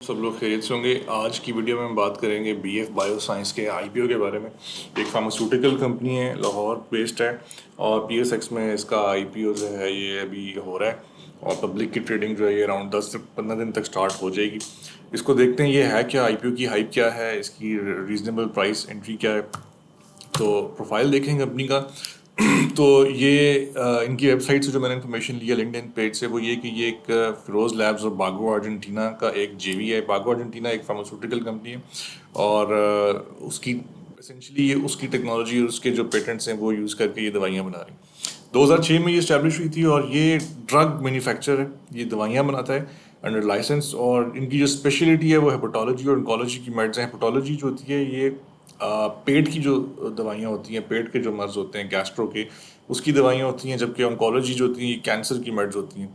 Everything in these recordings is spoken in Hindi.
सब लोग खैरियत से होंगे। आज की वीडियो में हम बात करेंगे बीएफ बायोसाइंस के आईपीओ के बारे में। एक फार्मास्यूटिकल कंपनी है, लाहौर बेस्ड है और पीएसएक्स में इसका आईपीओ जो है ये अभी हो रहा है और पब्लिक की ट्रेडिंग जो है ये अराउंड 10 से 15 दिन तक स्टार्ट हो जाएगी। इसको देखते हैं ये है क्या, आईपीओ की हाइप क्या है, इसकी रीजनेबल प्राइस एंट्री क्या है। तो प्रोफाइल देखेंगे कंपनी का। तो ये इनकी वेबसाइट से जो मैंने इन्फॉर्मेशन लिया लिंक्डइन पेज से वो ये कि ये एक फिरोज लैब्स और बागो अर्जेंटीना का एक जेवी है। बागो अर्जेंटीना एक फार्मास्यूटिकल कंपनी है और उसकी एसेंशली ये उसकी टेक्नोलॉजी और उसके जो पेटेंट्स हैं वो यूज़ करके ये दवाइयाँ बना रही हैं। 2006 में ये इस्टेब्लिश हुई थी और ये ड्रग मैन्युफैक्चर है, ये दवाइयाँ बनाता है अंडर लाइसेंस। और इनकी जो स्पेशलिटी है वो हेपेटोलॉजी और ऑन्कोलॉजी की मेडिसिन। हेपेटोलॉजी जो होती है ये पेट की जो दवाइयाँ होती हैं, पेट के जो मर्ज होते हैं गैस्ट्रो के, उसकी दवाइयाँ होती हैं। जबकि ऑन्कोलॉजी जो होती है ये कैंसर की मेड्स होती हैं।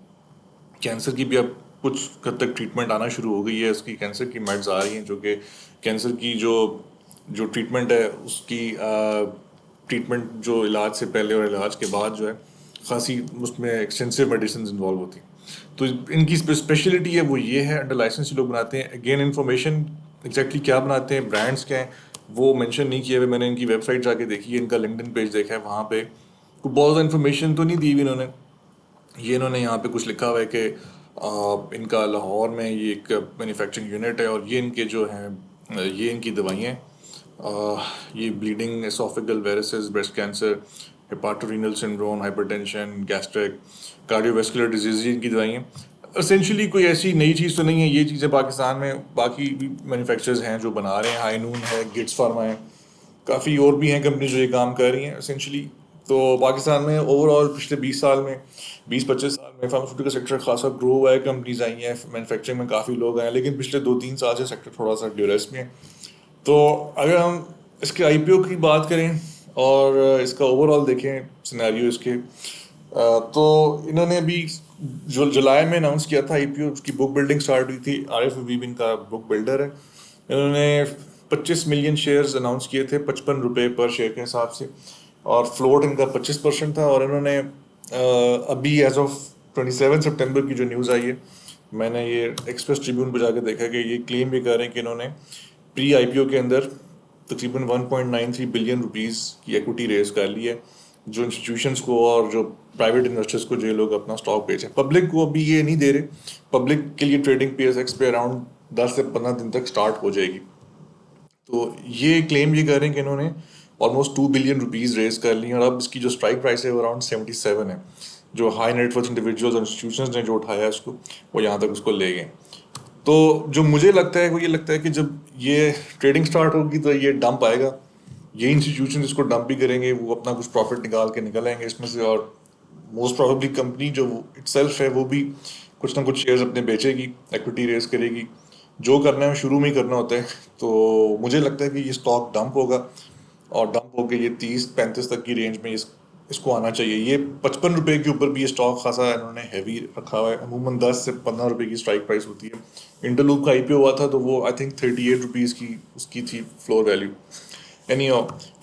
कैंसर की भी अब कुछ हद तक ट्रीटमेंट आना शुरू हो गई है, उसकी कैंसर की मेड्स आ रही हैं जो कि कैंसर की जो जो ट्रीटमेंट है उसकी ट्रीटमेंट जो इलाज से पहले और इलाज के बाद जो है खासी उसमें एक्सटेंसिव मेडिसिन इन्वॉल्व होती हैं। तो इनकी स्पेशलिटी है वो ये है, अंडर लाइसेंस ही लोग बनाते हैं। अगेन इन्फॉर्मेशन एग्जैक्टली क्या बनाते हैं, ब्रांड्स क्या हैं, वो मेंशन नहीं किया हुआ। मैंने इनकी वेबसाइट जाके देखी है, इनका लिंक्डइन पेज देखा है, वहाँ पे कोई बहुत ज़्यादा इन्फॉर्मेशन तो नहीं दी हुई इन्होंने। ये इन्होंने यहाँ पे कुछ लिखा हुआ है कि इनका लाहौर में ये एक मैन्युफैक्चरिंग यूनिट है और ये इनके जो हैं ये इनकी दवाइयाँ हैं। ये bleeding, oesophageal varices, breast cancer, hepatorenal syndrome, hypertension, gastric, cardiovascular disease इनकी दवाइयाँ। एसेंशली कोई ऐसी नई चीज़ तो नहीं है, ये चीज़ें पाकिस्तान में बाकी भी मैन्युफैक्चरर्स हैं जो बना रहे हैं। हाईनून है, गिट्स फार्मा है, काफ़ी और भी हैं कंपनी जो ये काम कर रही हैं एसेंशली। तो पाकिस्तान में ओवरऑल पिछले 20 साल में 20-25 साल में फार्मास्यूटिकल सेक्टर खासा ग्रो हुआ है, कंपनीज आई हैं, मैन्युफैक्चरिंग में काफ़ी लोग आए हैं। लेकिन पिछले 2-3 साल से सेक्टर थोड़ा सा ड्यूरेस में है। तो अगर हम इसके आईपीओ की बात करें और इसका ओवरऑल देखें सिनेरियो इसके, तो इन्होंने अभी जो जुलाई में अनाउंस किया था आईपीओ, उसकी बुक बिल्डिंग स्टार्ट हुई थी। आरिफ हबीब इनका बुक बिल्डर है। इन्होंने 25 मिलियन शेयर्स अनाउंस किए थे, 55 रुपये पर शेयर के हिसाब से, और फ्लोट इनका 25% था। और इन्होंने अभी एज ऑफ 27 सितंबर की जो न्यूज़ आई है, मैंने ये एक्सप्रेस ट्रिब्यून पर जाकर देखा कि ये क्लेम भी कर रहे हैं कि इन्होंने प्री आईपीओ के अंदर तकरीबन 1.93 बिलियन रुपीस की इक्विटी रेज कर ली है, जो इंस्टीट्यूशंस को और जो प्राइवेट इन्वेस्टर्स को, जो लोग अपना स्टॉक बेचे। पब्लिक को अभी ये नहीं दे रहे। पब्लिक के लिए ट्रेडिंग पीएसएक्स पे अराउंड 10 से 15 दिन तक स्टार्ट हो जाएगी। तो ये क्लेम ये कर रहे हैं कि इन्होंने ऑलमोस्ट 2 बिलियन रुपीस रेज कर ली और अब इसकी जो स्ट्राइक प्राइस है वो अराउंड 77 है। जो हाई नेटवर्थ इंडिविजुअल्स और इंस्टीट्यूशंस ने जो उठाया है उसको, वो यहाँ तक उसको ले गए। तो जो मुझे लगता है वो ये लगता है कि जब ये ट्रेडिंग स्टार्ट होगी तो ये डंप आएगा। ये इंस्टीट्यूशन इसको डंप भी करेंगे, वो अपना कुछ प्रॉफिट निकाल के निकल आएंगे इसमें से। और मोस्ट प्रोबेबली कंपनी जो इटसेल्फ है वो भी कुछ ना कुछ शेयर्स अपने बेचेगी, इक्विटी रेज करेगी। जो करना है शुरू में ही करना होता है। तो मुझे लगता है कि ये स्टॉक डंप होगा और डंप होकर ये 30-35 तक की रेंज में इसको आना चाहिए। ये 55 रुपये के ऊपर भी ये स्टॉक खासा इन्होंने हैवी रखा हुआ है। अमूमन 10 से 15 रुपये की स्ट्राइक प्राइस होती है। इंटरलूप का आईपीओ हुआ था तो वो आई थिंक 38 रुपीज़ की उसकी थी floor value. Any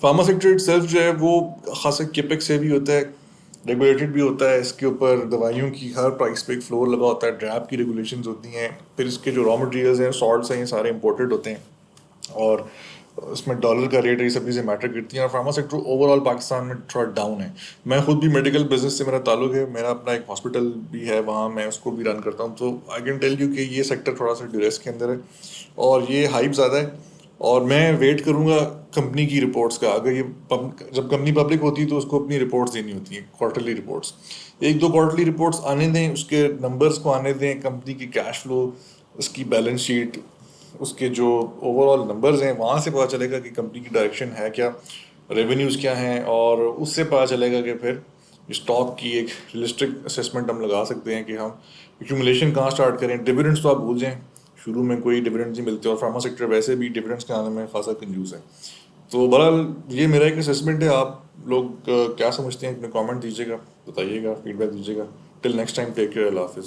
pharma sector itself जो है वो खासा केपेक्स से भी होता है, रेगुलेटेड भी होता है। इसके ऊपर दवाइयों की हर प्राइस पे एक फ्लोर लगा होता है, ड्रैप की रेगुलेशंस होती हैं। फिर इसके जो रॉ मटेरियल्स हैं, सॉल्ट्स हैं, ये सारे इंपोर्टेड होते हैं और इसमें डॉलर का रेट, ये सब चीज़ें मैटर करती हैं। और फार्मा सेक्टर ओवरऑल पाकिस्तान में थोड़ा डाउन है। मैं खुद भी मेडिकल बिजनेस से मेरा ताल्लुक है, मेरा अपना एक हॉस्पिटल भी है, वहाँ मैं उसको भी रन करता हूँ। तो आई कैन टेल यू कि ये सेक्टर थोड़ा सा ड्यूरेस के अंदर है और ये हाइप ज़्यादा है। और मैं वेट करूँगा कंपनी की रिपोर्ट्स का। अगर ये जब कंपनी पब्लिक होती है तो उसको अपनी रिपोर्ट्स देनी होती हैं, क्वार्टरली रिपोर्ट्स। एक दो क्वार्टरली रिपोर्ट्स आने दें, उसके नंबर्स को आने दें, कंपनी की कैश फ्लो, उसकी बैलेंस शीट, उसके जो ओवरऑल नंबर्स हैं, वहाँ से पता चलेगा कि कंपनी की डायरेक्शन है क्या, रेवेन्यूज़ क्या हैं। और उससे पता चलेगा कि फिर स्टॉक की एक रियलिस्टिक असेसमेंट हम लगा सकते हैं कि हम एक्यूमुलेशन कहाँ स्टार्ट करें। डिविडेंड्स तो आप भूल जाएं, शुरू में कोई डिविडेंड्स नहीं मिलते और फार्मा सेक्टर वैसे भी डिविडेंड्स के आने में खासा कंजूस है। तो बहरहाल ये मेरा एक असेसमेंट है। आप लोग क्या समझते हैं, अपने कमेंट दीजिएगा, बताइएगा, फीडबैक दीजिएगा। Till next time, take care, अल्लाह हाफिज़।